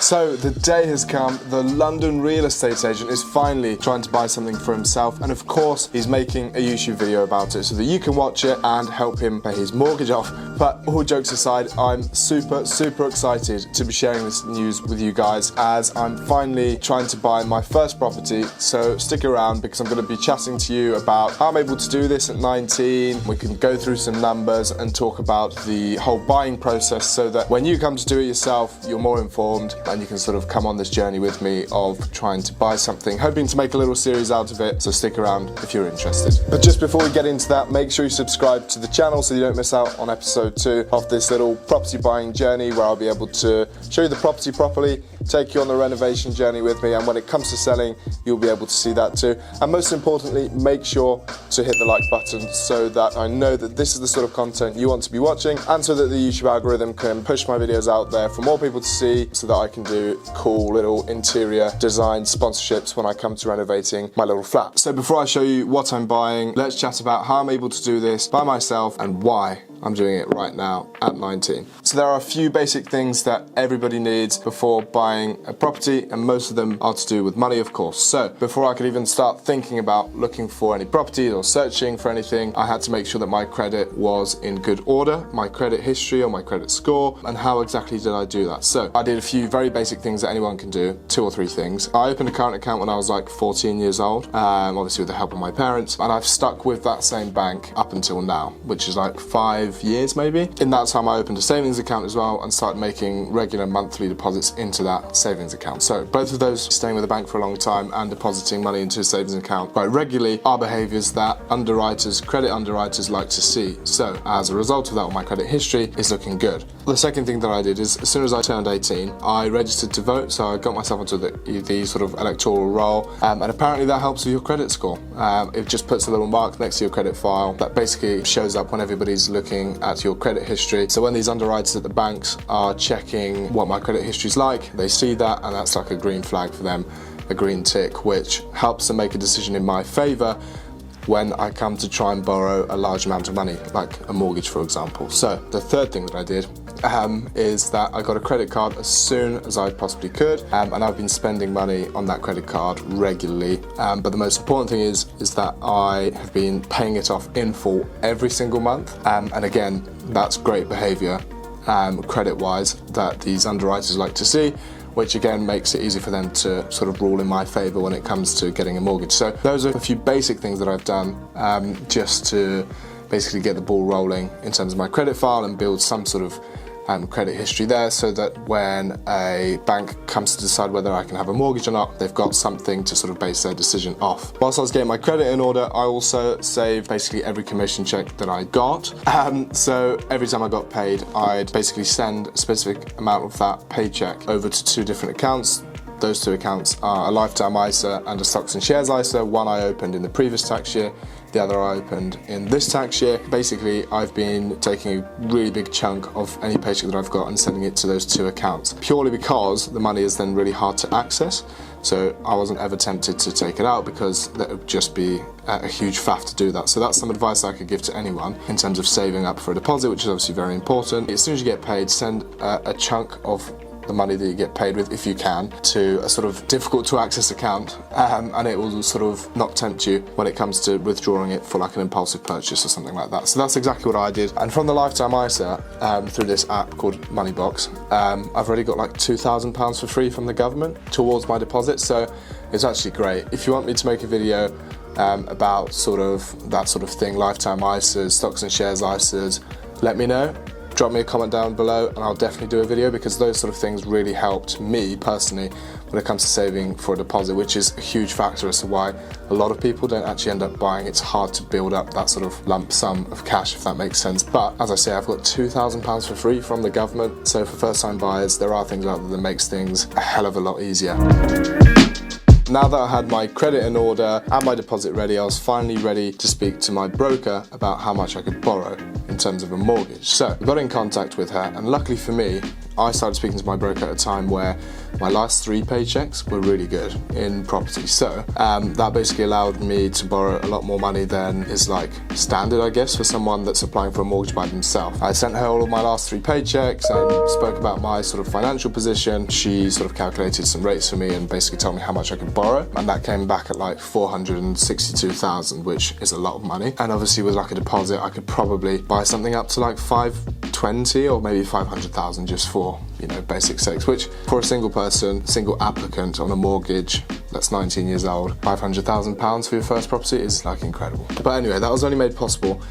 So the day has come. The London real estate agent is finally trying to buy something for himself, and of course he's making a YouTube video about it so that you can watch it and help him pay his mortgage off. But all jokes aside, I'm super excited to be sharing this news with you guys, as I'm finally trying to buy my first property. So stick around, because I'm going to be chatting to you about how I'm able to do this at 19. We can go through some numbers and talk about the whole buying process, so that when you come to do it yourself, you're more informed and you can sort of come on this journey with me of trying to buy something, hoping to make a little series out of it. So stick around if you're interested. But just before we get into that, make sure you subscribe to the channel so you don't miss out on episode 2 of this little property buying journey, where I'll be able to show you the property properly, take you on the renovation journey with me, and when it comes to selling, you'll be able to see that too. And most importantly, make sure to hit the like button so that I know that this is the sort of content you want to be watching, and so that the YouTube algorithm can push my videos out there for more people to see, so that I can do cool little interior design sponsorships when I come to renovating my little flat. So before I show you what I'm buying, let's chat about how I'm able to do this by myself and why I'm doing it right now at 19. So there are a few basic things that everybody needs before buying a property, and most of them are to do with money, of course. So before I could even start thinking about looking for any properties or searching for anything, I had to make sure that my credit was in good order, my credit history or my credit score. And how exactly did I do that? So I did a few very basic things that anyone can do, 2 or 3 things. I opened a current account when I was like 14 years old, obviously with the help of my parents, and I've stuck with that same bank up until now, which is like 5 years maybe. In that time I opened a savings account as well and started making regular monthly deposits into that savings account. So both of those, staying with the bank for a long time and depositing money into a savings account quite regularly, are behaviours that underwriters, credit underwriters, like to see. So as a result of that, my credit history is looking good. The second thing that I did is, as soon as I turned 18, I registered to vote. So I got myself onto the sort of electoral roll, and apparently that helps with your credit score. It just puts a little mark next to your credit file that basically shows up when everybody's looking at your credit history. So when these underwriters at the banks are checking what my credit history is like, they see that, and that's like a green flag for them, a green tick, which helps them make a decision in my favour when I come to try and borrow a large amount of money, like a mortgage, for example. So the third thing that I did is that I got a credit card as soon as I possibly could, and I've been spending money on that credit card regularly. But the most important thing is that I have been paying it off in full every single month. And again, that's great behaviour, credit-wise, that these underwriters like to see, which again makes it easy for them to sort of rule in my favour when it comes to getting a mortgage. So those are a few basic things that I've done just to basically get the ball rolling in terms of my credit file and build some sort of credit history there, so that when a bank comes to decide whether I can have a mortgage or not, they've got something to sort of base their decision off. Whilst I was getting my credit in order, I also saved basically every commission check that I got. So every time I got paid, I'd basically send a specific amount of that paycheck over to 2 different accounts. Those 2 accounts are a lifetime ISA and a stocks and shares ISA. One I opened in the previous tax year, the other I opened in this tax year. Basically, I've been taking a really big chunk of any paycheck that I've got and sending it to those 2 accounts, purely because the money is then really hard to access. So I wasn't ever tempted to take it out, because that would just be a huge faff to do that. So that's some advice I could give to anyone in terms of saving up for a deposit, which is obviously very important. As soon as you get paid, send a chunk of the money that you get paid with, if you can, to a sort of difficult to access account, and it will sort of not tempt you when it comes to withdrawing it for like an impulsive purchase or something like that. So that's exactly what I did. And from the lifetime ISA, through this app called Moneybox, I've already got like £2,000 for free from the government towards my deposit. So it's actually great. If you want me to make a video about sort of that sort of thing, lifetime ISAs, stocks and shares ISAs, let me know. Drop me a comment down below and I'll definitely do a video, because those sort of things really helped me personally when it comes to saving for a deposit, which is a huge factor as to why a lot of people don't actually end up buying. It's hard to build up that sort of lump sum of cash, if that makes sense. But as I say, I've got £2,000 for free from the government. So for first time buyers, there are things out there that makes things a hell of a lot easier. Now that I had my credit in order and my deposit ready, I was finally ready to speak to my broker about how much I could borrow in terms of a mortgage. So I got in contact with her, and luckily for me, I started speaking to my broker at a time where my last 3 paychecks were really good in property. So that basically allowed me to borrow a lot more money than is like standard, I guess, for someone that's applying for a mortgage by themselves. I sent her all of my last 3 paychecks and spoke about my sort of financial position. She sort of calculated some rates for me and basically told me how much I could borrow, and that came back at like 462,000, which is a lot of money. And obviously with like a deposit, I could probably buy something up to like 520 or maybe 500,000 just for, you know, basic sakes, which for a single person, single applicant on a mortgage that's 19 years old, £500,000 for your first property is like incredible. But anyway, that was only made possible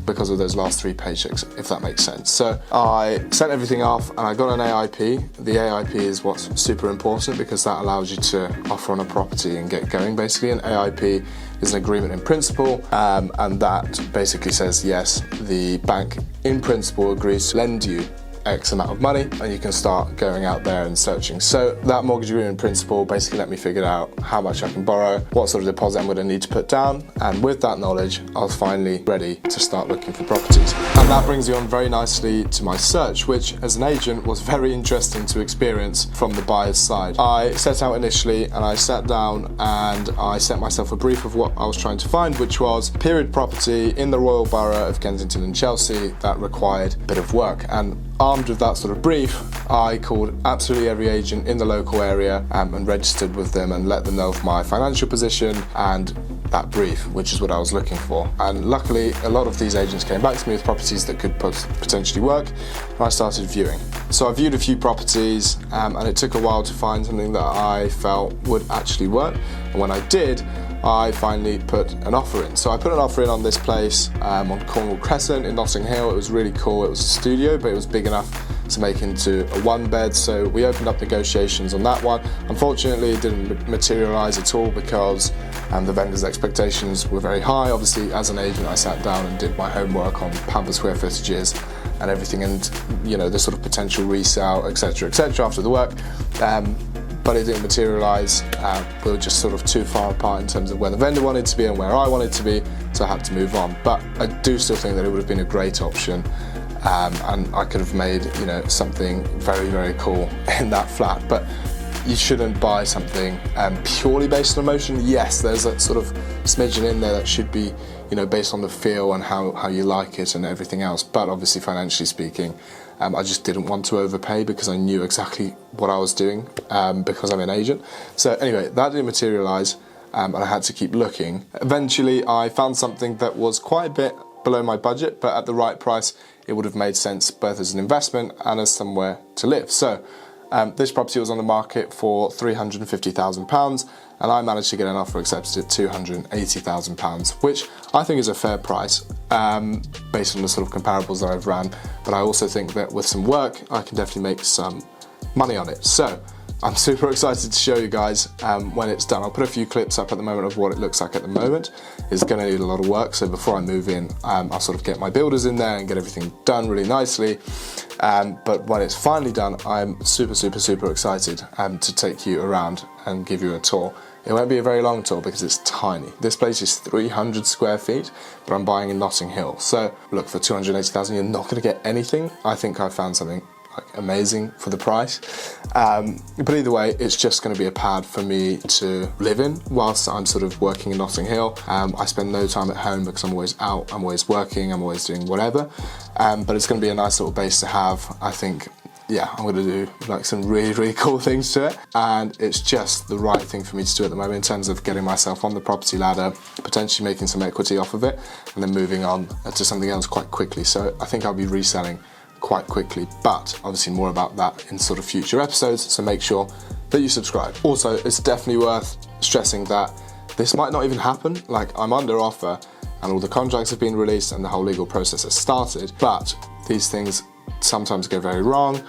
because of those last 3 paychecks, if that makes sense. So I sent everything off and I got an AIP. The AIP is what's super important because that allows you to offer on a property and get going, basically. An AIP is an agreement in principle, and that basically says, yes, the bank in principle agrees to lend you X amount of money and you can start going out there and searching. So that mortgage agreement in principle basically let me figure out how much I can borrow, what sort of deposit I'm going to need to put down, and with that knowledge I was finally ready to start looking for properties. And that brings you on very nicely to my search, which as an agent was very interesting to experience from the buyer's side. I set out initially and I sat down and I set myself a brief of what I was trying to find, which was period property in the Royal Borough of Kensington and Chelsea that required a bit of work. And armed with that sort of brief, I called absolutely every agent in the local area and registered with them and let them know of my financial position and that brief, which is what I was looking for. And luckily, a lot of these agents came back to me with properties that could potentially work, and I started viewing. So I viewed a few properties and it took a while to find something that I felt would actually work. And when I did, I finally put an offer in. So I put an offer in on this place on Cornwall Crescent in Notting Hill. It was really cool. It was a studio, but it was big enough to make into a 1-bed. So we opened up negotiations on that one. Unfortunately, it didn't materialise at all because the vendor's expectations were very high. Obviously, as an agent, I sat down and did my homework on pound per square footages and everything, and you know, the sort of potential resale, etc., etc. after the work. But it didn't materialise. We were just sort of too far apart in terms of where the vendor wanted to be and where I wanted to be, so I had to move on. But I do still think that it would have been a great option, and I could have made, you know, something very, very cool in that flat. But you shouldn't buy something purely based on emotion. Yes, there's that sort of smidgen in there that should be, you know, based on the feel and how you like it and everything else. But obviously, financially speaking, I just didn't want to overpay because I knew exactly what I was doing because I'm an agent. So anyway, that didn't materialise and I had to keep looking. Eventually, I found something that was quite a bit below my budget, but at the right price, it would have made sense both as an investment and as somewhere to live. So this property was on the market for £350,000 and I managed to get an offer accepted at £280,000, which I think is a fair price based on the sort of comparables that I've ran. But I also think that with some work, I can definitely make some money on it. So I'm super excited to show you guys when it's done. I'll put a few clips up at the moment of what it looks like at the moment. It's going to need a lot of work, so before I move in, I'll sort of get my builders in there and get everything done really nicely. But when it's finally done, I'm super, super, super excited to take you around and give you a tour. It won't be a very long tour because it's tiny. This place is 300 square feet, but I'm buying in Notting Hill. So look, for 280,000, you're not going to get anything. I think I found something like amazing for the price. But either way, it's just going to be a pad for me to live in whilst I'm sort of working in Notting Hill. I spend no time at home because I'm always out, I'm always working, I'm always doing whatever. But it's going to be a nice little base to have. I think, yeah, I'm going to do like some really, really cool things to it. And it's just the right thing for me to do at the moment in terms of getting myself on the property ladder, potentially making some equity off of it, and then moving on to something else quite quickly. So I think I'll be reselling quite quickly, but obviously more about that in sort of future episodes, so make sure that you subscribe. Also, it's definitely worth stressing that this might not even happen. Like, I'm under offer and all the contracts have been released and the whole legal process has started, but these things sometimes go very wrong,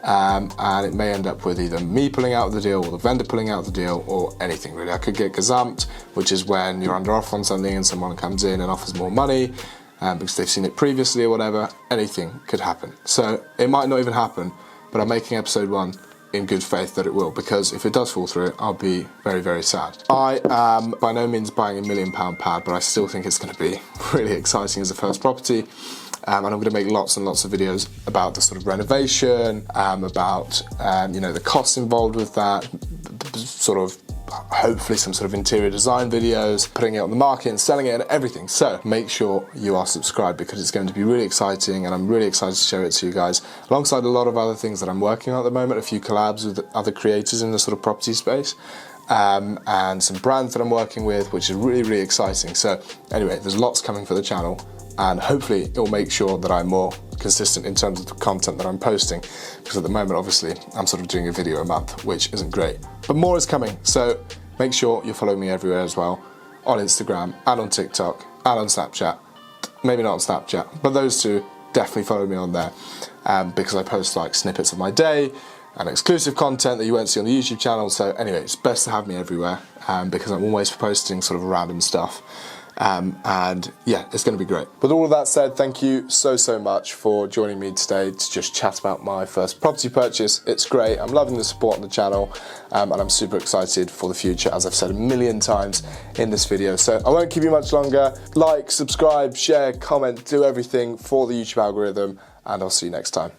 and it may end up with either me pulling out of the deal or the vendor pulling out of the deal or anything really. I could get gazumped, which is when you're under offer on something and someone comes in and offers more money because they've seen it previously or whatever. Anything could happen. So it might not even happen, but I'm making episode 1 in good faith that it will, because if it does fall through, I'll be very, very sad. I am by no means buying £1 million pad, but I still think it's going to be really exciting as a first property. and I'm going to make lots and lots of videos about the sort of renovation, about you know, the costs involved with that, sort of hopefully some sort of interior design videos, putting it on the market and selling it and everything. So make sure you are subscribed, because it's going to be really exciting, and I'm really excited to show it to you guys, alongside a lot of other things that I'm working on at the moment, a few collabs with other creators in the sort of property space, and some brands that I'm working with, which is really, really exciting. So anyway, there's lots coming for the channel, and hopefully it will make sure that I'm more consistent in terms of the content that I'm posting, because at the moment obviously I'm sort of doing a video a month, which isn't great, but more is coming. So make sure you follow me everywhere as well, on Instagram and on TikTok and on Snapchat. Maybe not on Snapchat, but those two, definitely follow me on there, because I post like snippets of my day and exclusive content that you won't see on the YouTube channel. So anyway, it's best to have me everywhere, because I'm always posting sort of random stuff. And yeah, it's going to be great. With all of that said, thank you so much for joining me today to just chat about my first property purchase. It's great. I'm loving the support on the channel, and I'm super excited for the future, as I've said a million times in this video. So I won't keep you much longer. Like, subscribe, share, comment, do everything for the YouTube algorithm, and I'll see you next time.